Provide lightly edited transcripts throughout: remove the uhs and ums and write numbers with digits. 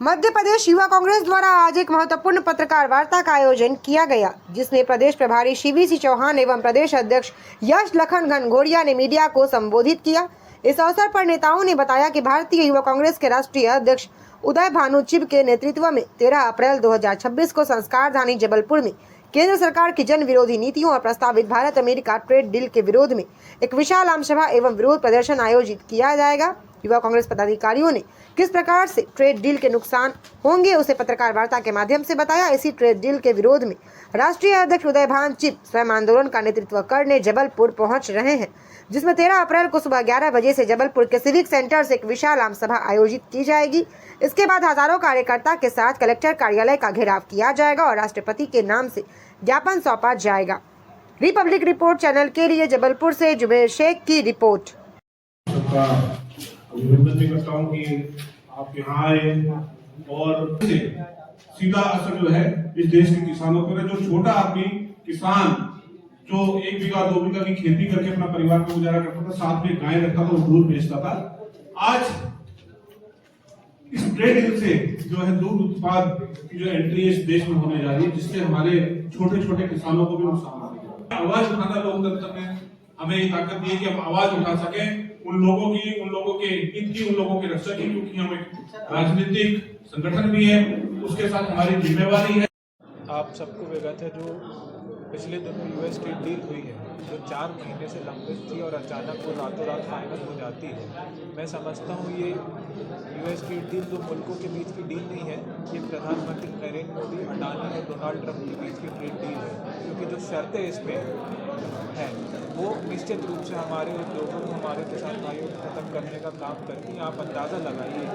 मध्य प्रदेश युवा कांग्रेस द्वारा आज एक महत्वपूर्ण पत्रकार वार्ता का आयोजन किया गया, जिसमें प्रदेश प्रभारी शिवी सिंह चौहान एवं प्रदेश अध्यक्ष यश लखन घनघोरिया ने मीडिया को संबोधित किया। इस अवसर पर नेताओं ने बताया कि भारतीय युवा कांग्रेस के राष्ट्रीय अध्यक्ष उदय भानु चिब के नेतृत्व में 13 अप्रैल 2026 को संस्कार धानी जबलपुर में केंद्र सरकार की जन विरोधी नीतियों और प्रस्तावित भारत अमेरिका ट्रेड डील के विरोध में एक विशाल आम सभा एवं विरोध प्रदर्शन आयोजित किया जाएगा। युवा कांग्रेस पदाधिकारियों ने किस प्रकार से ट्रेड डील के नुकसान होंगे उसे पत्रकार वार्ता के माध्यम से बताया। इसी ट्रेड डील के विरोध में राष्ट्रीय अध्यक्ष उदय भानु चिब स्वयं आंदोलन का नेतृत्व करने जबलपुर पहुंच रहे हैं, जिसमें 13 अप्रैल को सुबह 11 बजे से जबलपुर के सिविक सेंटर से एक विशाल आम सभा आयोजित की जाएगी। इसके बाद हजारों कार्यकर्ता के साथ कलेक्टर कार्यालय का घेराव किया जाएगा और राष्ट्रपति के नाम से ज्ञापन सौंपा जाएगा। रिपब्लिक रिपोर्ट चैनल के लिए जबलपुर से जुबैर शेख की रिपोर्ट। अभिनंदन भी करता हूँ कि आप यहाँ आए और सीधा असर जो है इस देश के किसानों पर, जो छोटा आदमी किसान जो 1 बीघा 2 बीघा की खेती करके अपना परिवार का गुजारा करता था, साथ में गाय रखता था, वो दूध बेचता था, आज इस ट्रेड डील से जो है दूध उत्पाद की जो एंट्री इस देश में होने जा रही है, जिससे हमारे छोटे छोटे किसानों को भी नुकसान होगा। आवाज उठाना लोकतंत्र में हमें ये ताकत दी है कि हम आवाज उठा सकें उन लोगों के हित की, उन लोगों की रक्षा की, क्योंकि हम एक राजनीतिक संगठन भी है, उसके साथ हमारी जिम्मेवारी है। आप सबको विगत है जो पिछले दिनों यूएस ट्रेड डील हुई है, जो 4 महीने से लंबित थी और अचानक वो रातों रात फाइनल हो जाती है। मैं समझता हूँ ये यूएस ट्रेड डील दो मुल्कों के बीच की डील नहीं है, ये प्रधानमंत्री नरेंद्र मोदी, अडानी और डोनाल्ड ट्रंप के बीच की ट्रेड डील है, क्योंकि जो शर्तें इसमें हैं वो निश्चित रूप से हमारे उद्योगों को, हमारे किसान भाइयों को खत्म करने का काम करती हैं। आप अंदाज़ा लगाइए,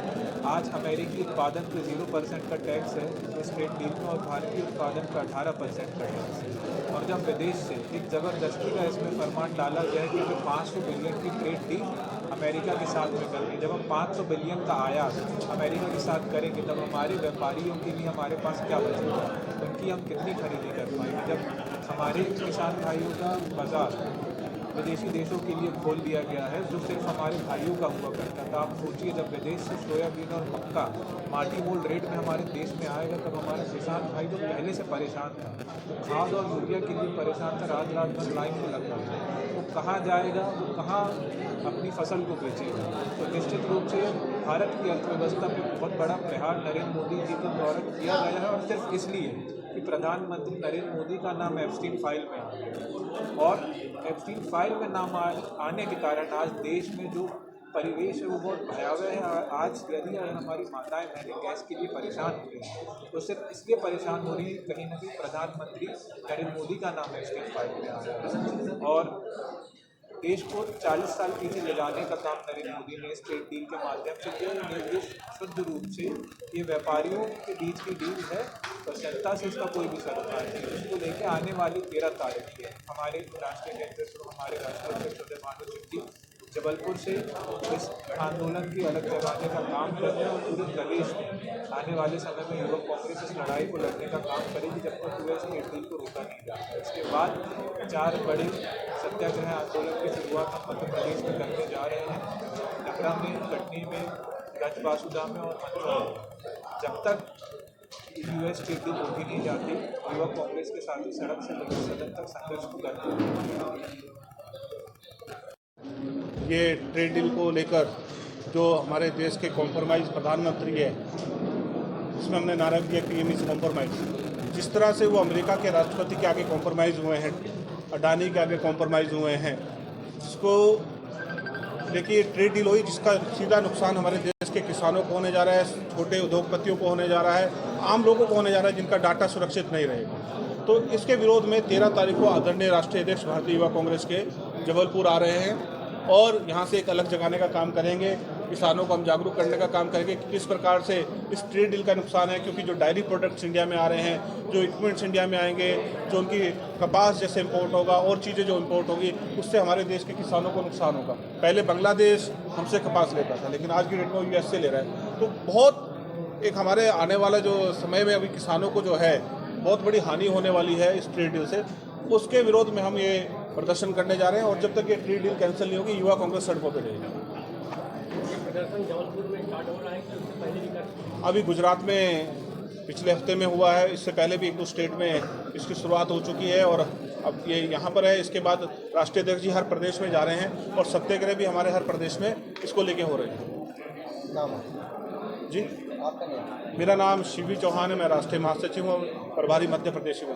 आज अमेरिकी उत्पादन पे 0% का टैक्स है इस ट्रेड डील में और भारतीय उत्पादन पर 18% का टैक्स है। और जब विदेश से एक ज़बरदस्ती का इसमें फरमान डाला गया कि 500 बिलियन की ट्रेड डील अमेरिका के साथ में करनी, जब हम 500 बिलियन का आयात अमेरिका के साथ करेंगे तब हमारे व्यापारियों के लिए हमारे पास क्या बचेगा, उनकी हम कितनी खरीदी कर पाएंगे। जब हमारे किसान भाइयों का बाजार विदेशी देशों के लिए खोल दिया गया है, जो सिर्फ हमारे भाइयों का हुआ करता था। आप सोचिए, जब विदेश से सोयाबीन और मक्का माटी मोल रेट में हमारे देश में आएगा तब हमारे किसान भाई जो पहले से परेशान था, तो खाद और यूरिया के लिए परेशान था, रात रात भर लाइन में लग रहा है, वो कहाँ जाएगा, वो कहाँ अपनी फसल को बेचेगा। तो निश्चित रूप से भारत की अर्थव्यवस्था में बहुत बड़ा प्रहार नरेंद्र मोदी जी के द्वारा किया गया है, और सिर्फ इसलिए कि प्रधानमंत्री नरेंद्र मोदी का नाम एप्स्टीन फाइल में आ गया, और एप्स्टीन फाइल में नाम आने के कारण आज देश में जो परिवेश है वो बहुत भयावह है। आज यदि हमारी माताएं बहनें गैस के लिए परेशान हो रही हैं तो सिर्फ इसलिए परेशान हो रही है, कहीं ना कहीं प्रधानमंत्री नरेंद्र मोदी का नाम एप्स्टीन फाइल में आ गया है। और देश को 40 साल पीछे ले जाने का काम नरेंद्र मोदी ने इस ट्रेड डील के माध्यम से किया। ये शुद्ध रूप से ये व्यापारियों के बीच की डील है, तो जनता से इसका कोई भी सरोकार नहीं है। इसको लेकर आने वाली 13 तारीख की हमारे राष्ट्रीय नेतृत्व, हमारे राष्ट्रीय अध्यक्ष उदय भानु चिब जी जबलपुर से इस आंदोलन की अलग जगाने का काम कर रहे हैं, और पूरे प्रदेश में आने वाले समय में युवा कांग्रेस इस लड़ाई को लड़ने का काम करेगी जब तक यूएस ट्रेड डील को रोका नहीं जाता। इसके बाद 4 बड़े सत्याग्रह आंदोलन की शुरुआत हम मध्य प्रदेश में करने जा रहे हैं, डकरा में, कटनी में, गंजबासुदा में और मंदसौर में। जब तक यूएस ट्रेड डील रोकी नहीं जाती, युवा कांग्रेस के साथ ही सड़क से लेकर सदन तक संघर्ष करते हैं। ये ट्रेड डील को लेकर जो हमारे देश के कॉम्प्रोमाइज़ प्रधानमंत्री है, उसमें हमने नारा दिया कि ये मीन्स कॉम्प्रोमाइज़। जिस तरह से वो अमेरिका के राष्ट्रपति के आगे कॉम्प्रोमाइज़ हुए हैं, अडानी के आगे कॉम्प्रोमाइज़ हुए हैं, जिसको देखिए ये ट्रेड डील हुई जिसका सीधा नुकसान हमारे देश के किसानों को होने जा रहा है, छोटे उद्योगपतियों को होने जा रहा है, आम लोगों को होने जा रहा है जिनका डाटा सुरक्षित नहीं रहेगा। तो इसके विरोध में 13 तारीख को आदरणीय राष्ट्रीय अध्यक्ष भारतीय युवा कांग्रेस के जबलपुर आ रहे हैं और यहाँ से एक अलग जगाने का काम करेंगे। किसानों को हम जागरूक करने का काम करेंगे कि किस प्रकार से इस ट्रेड डील का नुकसान है, क्योंकि जो डायरी प्रोडक्ट्स इंडिया में आ रहे हैं, जो इक्विपमेंट्स इंडिया में आएंगे, जो उनकी कपास जैसे इम्पोर्ट होगा और चीज़ें जो इम्पोर्ट होगी, उससे हमारे देश के किसानों को नुकसान होगा। पहले बांग्लादेश हमसे कपास लेता था, लेकिन आज की डेट में वो यूएस से ले रहा है। तो बहुत एक हमारे आने वाला जो समय में अभी किसानों को जो है बहुत बड़ी हानि होने वाली है इस ट्रेड डील से, उसके विरोध में हम ये प्रदर्शन करने जा रहे हैं। और जब तक ये ट्रेड डील कैंसिल नहीं होगी, युवा कांग्रेस सड़कों पर रहेगी। प्रदर्शन जबलपुर में स्टार्ट हो रहा है कि उससे पहले भी कर अभी गुजरात में पिछले हफ्ते में हुआ है, इससे पहले भी 1-2 स्टेट में इसकी शुरुआत हो चुकी है और अब ये यहाँ पर है। इसके बाद राष्ट्रीय अध्यक्ष जी हर प्रदेश में जा रहे हैं और सत्याग्रह भी हमारे हर प्रदेश में इसको लेके हो रहे हैं। नाम जी, आपका नाम? मेरा नाम शिवी चौहान है, मैं राष्ट्रीय महासचिव हूँ, प्रभारी मध्य प्रदेश में।